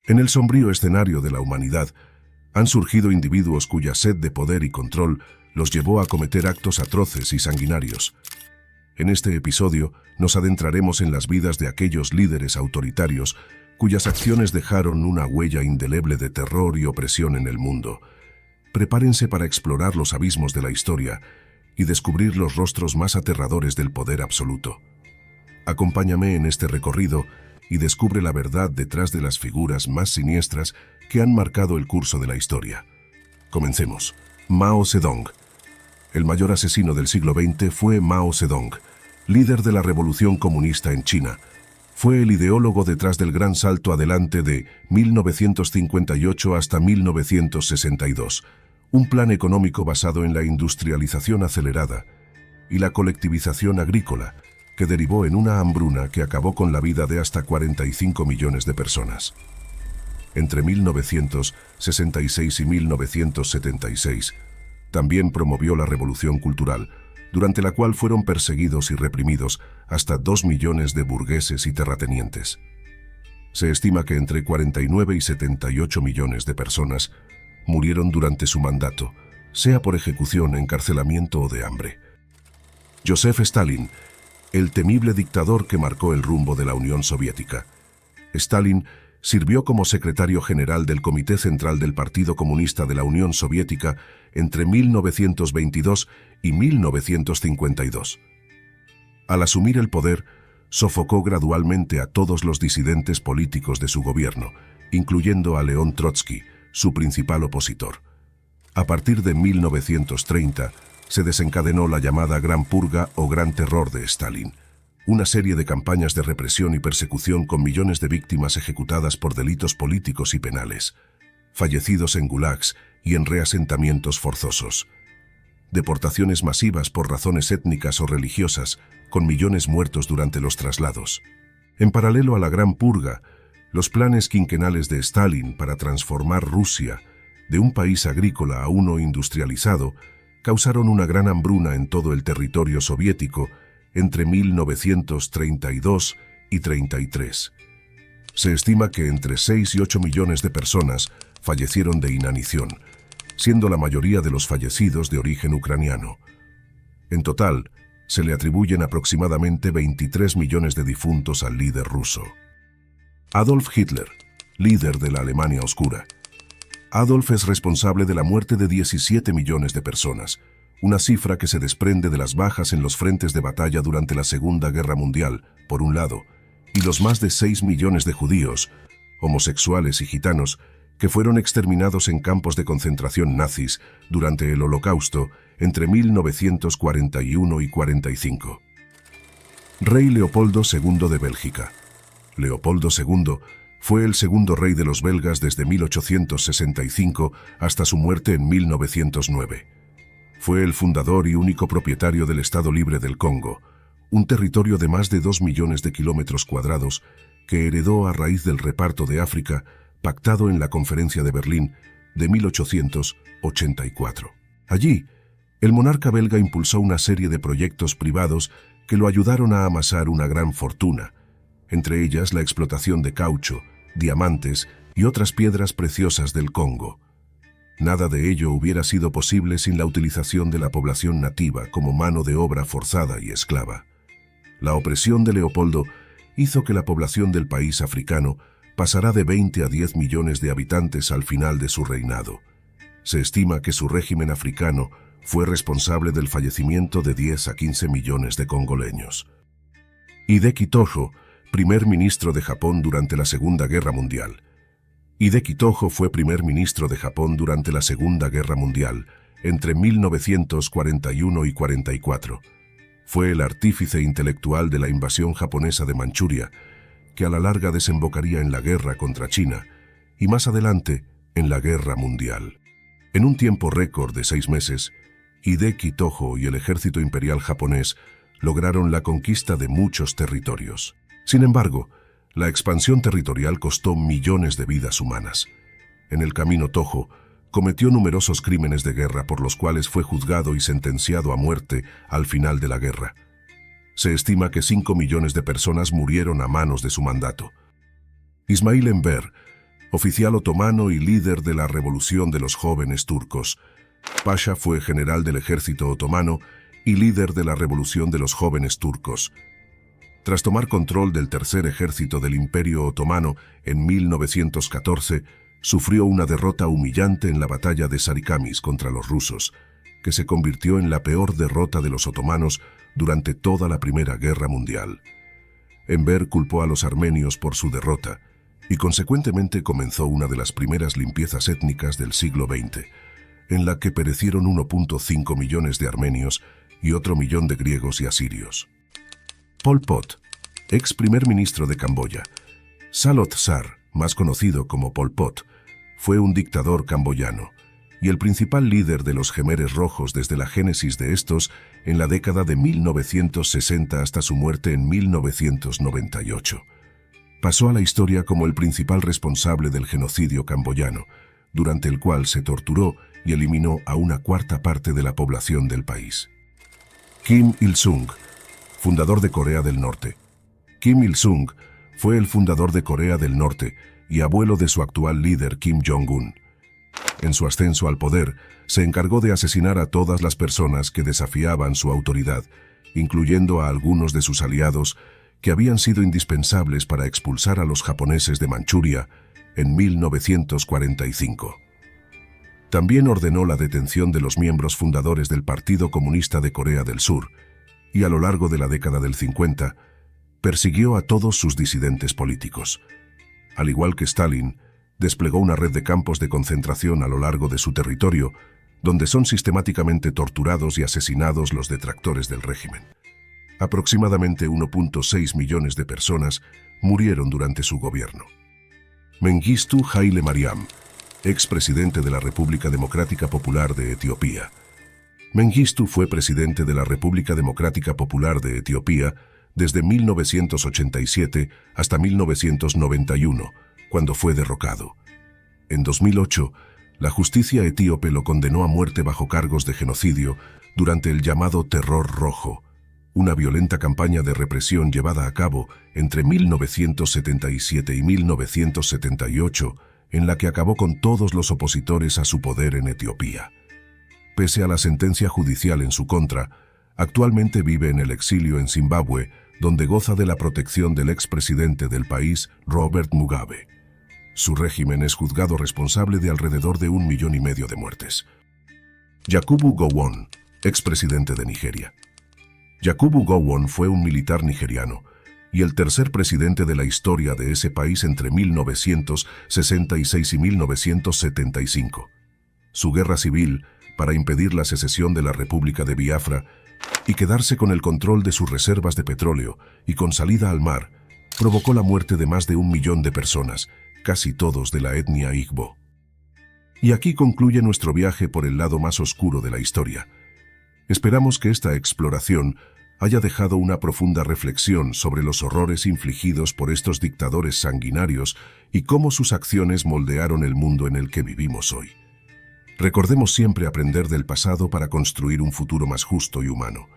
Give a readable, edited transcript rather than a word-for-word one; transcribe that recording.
En el sombrío escenario de la humanidad, han surgido individuos cuya sed de poder y control los llevó a cometer actos atroces y sanguinarios. En este episodio nos adentraremos en las vidas de aquellos líderes autoritarios cuyas acciones dejaron una huella indeleble de terror y opresión en el mundo. Prepárense para explorar los abismos de la historia y descubrir los rostros más aterradores del poder absoluto. Acompáñame en este recorrido y descubre la verdad detrás de las figuras más siniestras que han marcado el curso de la historia. Comencemos. Mao Zedong. El mayor asesino del siglo XX fue Mao Zedong, líder de la revolución comunista en China. Fue el ideólogo detrás del gran salto adelante de 1958 hasta 1962, un plan económico basado en la industrialización acelerada y la colectivización agrícola, que derivó en una hambruna que acabó con la vida de hasta 45 millones de personas. Entre 1966 y 1976, también promovió la Revolución Cultural, durante la cual fueron perseguidos y reprimidos hasta 2 millones de burgueses y terratenientes. Se estima que entre 49 y 78 millones de personas murieron durante su mandato, sea por ejecución, encarcelamiento o de hambre. Joseph Stalin, el temible dictador que marcó el rumbo de la Unión Soviética. Stalin sirvió como secretario general del Comité Central del Partido Comunista de la Unión Soviética entre 1922 y 1952. Al asumir el poder, sofocó gradualmente a todos los disidentes políticos de su gobierno, incluyendo a León Trotsky, su principal opositor. A partir de 1930, se desencadenó la llamada Gran Purga o Gran Terror de Stalin, una serie de campañas de represión y persecución con millones de víctimas ejecutadas por delitos políticos y penales, fallecidos en gulags y en reasentamientos forzosos, deportaciones masivas por razones étnicas o religiosas, con millones muertos durante los traslados. En paralelo a la Gran Purga, los planes quinquenales de Stalin para transformar Rusia de un país agrícola a uno industrializado causaron una gran hambruna en todo el territorio soviético entre 1932 y 33. Se estima que entre 6 y 8 millones de personas fallecieron de inanición, siendo la mayoría de los fallecidos de origen ucraniano. En total, se le atribuyen aproximadamente 23 millones de difuntos al líder ruso. Adolf Hitler, líder de la Alemania Oscura. Adolf es responsable de la muerte de 17 millones de personas, una cifra que se desprende de las bajas en los frentes de batalla durante la Segunda Guerra Mundial, por un lado, y los más de 6 millones de judíos, homosexuales y gitanos que fueron exterminados en campos de concentración nazis durante el Holocausto entre 1941 y 45. Rey Leopoldo II de Bélgica. Leopoldo II fue el segundo rey de los belgas desde 1865 hasta su muerte en 1909. Fue el fundador y único propietario del Estado Libre del Congo, un territorio de más de 2 millones de kilómetros cuadrados que heredó a raíz del reparto de África pactado en la Conferencia de Berlín de 1884. Allí, el monarca belga impulsó una serie de proyectos privados que lo ayudaron a amasar una gran fortuna, entre ellas la explotación de caucho, diamantes y otras piedras preciosas del Congo. Nada de ello hubiera sido posible sin la utilización de la población nativa como mano de obra forzada y esclava. La opresión de Leopoldo hizo que la población del país africano pasara de 20 a 10 millones de habitantes al final de su reinado. Se estima que su régimen africano fue responsable del fallecimiento de 10 a 15 millones de congoleños. Hideki Tojo, primer ministro de Japón durante la Segunda Guerra Mundial. Hideki Tojo fue primer ministro de Japón durante la Segunda Guerra Mundial, entre 1941 y 44. Fue el artífice intelectual de la invasión japonesa de Manchuria, que a la larga desembocaría en la guerra contra China y más adelante en la Guerra Mundial. En un tiempo récord de 6 meses, Hideki Tojo y el ejército imperial japonés lograron la conquista de muchos territorios. Sin embargo, la expansión territorial costó millones de vidas humanas. En el camino, Tojo cometió numerosos crímenes de guerra por los cuales fue juzgado y sentenciado a muerte al final de la guerra. Se estima que 5 millones de personas murieron a manos de su mandato. Ismail Enver, oficial otomano y líder de la revolución de los jóvenes turcos. Pasha fue general del ejército otomano y líder de la revolución de los jóvenes turcos. Tras tomar control del tercer ejército del Imperio Otomano en 1914, sufrió una derrota humillante en la batalla de Sarikamis contra los rusos, que se convirtió en la peor derrota de los otomanos durante toda la Primera Guerra Mundial. Enver culpó a los armenios por su derrota y consecuentemente comenzó una de las primeras limpiezas étnicas del siglo XX, en la que perecieron 1.5 millones de armenios y otro millón de griegos y asirios. Pol Pot, ex primer ministro de Camboya. Salot Sar, más conocido como Pol Pot, fue un dictador camboyano y el principal líder de los Jemeres Rojos desde la génesis de estos en la década de 1960 hasta su muerte en 1998. Pasó a la historia como el principal responsable del genocidio camboyano, durante el cual se torturó y eliminó a una cuarta parte de la población del país. Kim Il-sung, fundador de Corea del Norte. Kim Il-sung fue el fundador de Corea del Norte y abuelo de su actual líder Kim Jong-un. En su ascenso al poder, se encargó de asesinar a todas las personas que desafiaban su autoridad, incluyendo a algunos de sus aliados que habían sido indispensables para expulsar a los japoneses de Manchuria en 1945. También ordenó la detención de los miembros fundadores del Partido Comunista de Corea del Sur y a lo largo de la década del 50 persiguió a todos sus disidentes políticos. Al igual que Stalin, desplegó una red de campos de concentración a lo largo de su territorio, donde son sistemáticamente torturados y asesinados los detractores del régimen. Aproximadamente 1.6 millones de personas murieron durante su gobierno. Mengistu Haile Mariam, expresidente de la República Democrática Popular de Etiopía. Mengistu fue presidente de la República Democrática Popular de Etiopía desde 1987 hasta 1991, cuando fue derrocado. En 2008, la justicia etíope lo condenó a muerte bajo cargos de genocidio durante el llamado Terror Rojo, una violenta campaña de represión llevada a cabo entre 1977 y 1978, en la que acabó con todos los opositores a su poder en Etiopía. Pese a la sentencia judicial en su contra, actualmente vive en el exilio en Zimbabue, donde goza de la protección del expresidente del país, Robert Mugabe. Su régimen es juzgado responsable de alrededor de 1,5 millones de muertes. Yakubu Gowon, expresidente de Nigeria. Yakubu Gowon fue un militar nigeriano y el tercer presidente de la historia de ese país entre 1966 y 1975. Su guerra civil, para impedir la secesión de la República de Biafra y quedarse con el control de sus reservas de petróleo y con salida al mar, provocó la muerte de más de 1 millón de personas, casi todos de la etnia Igbo. Y aquí concluye nuestro viaje por el lado más oscuro de la historia. Esperamos que esta exploración haya dejado una profunda reflexión sobre los horrores infligidos por estos dictadores sanguinarios y cómo sus acciones moldearon el mundo en el que vivimos hoy. Recordemos siempre aprender del pasado para construir un futuro más justo y humano.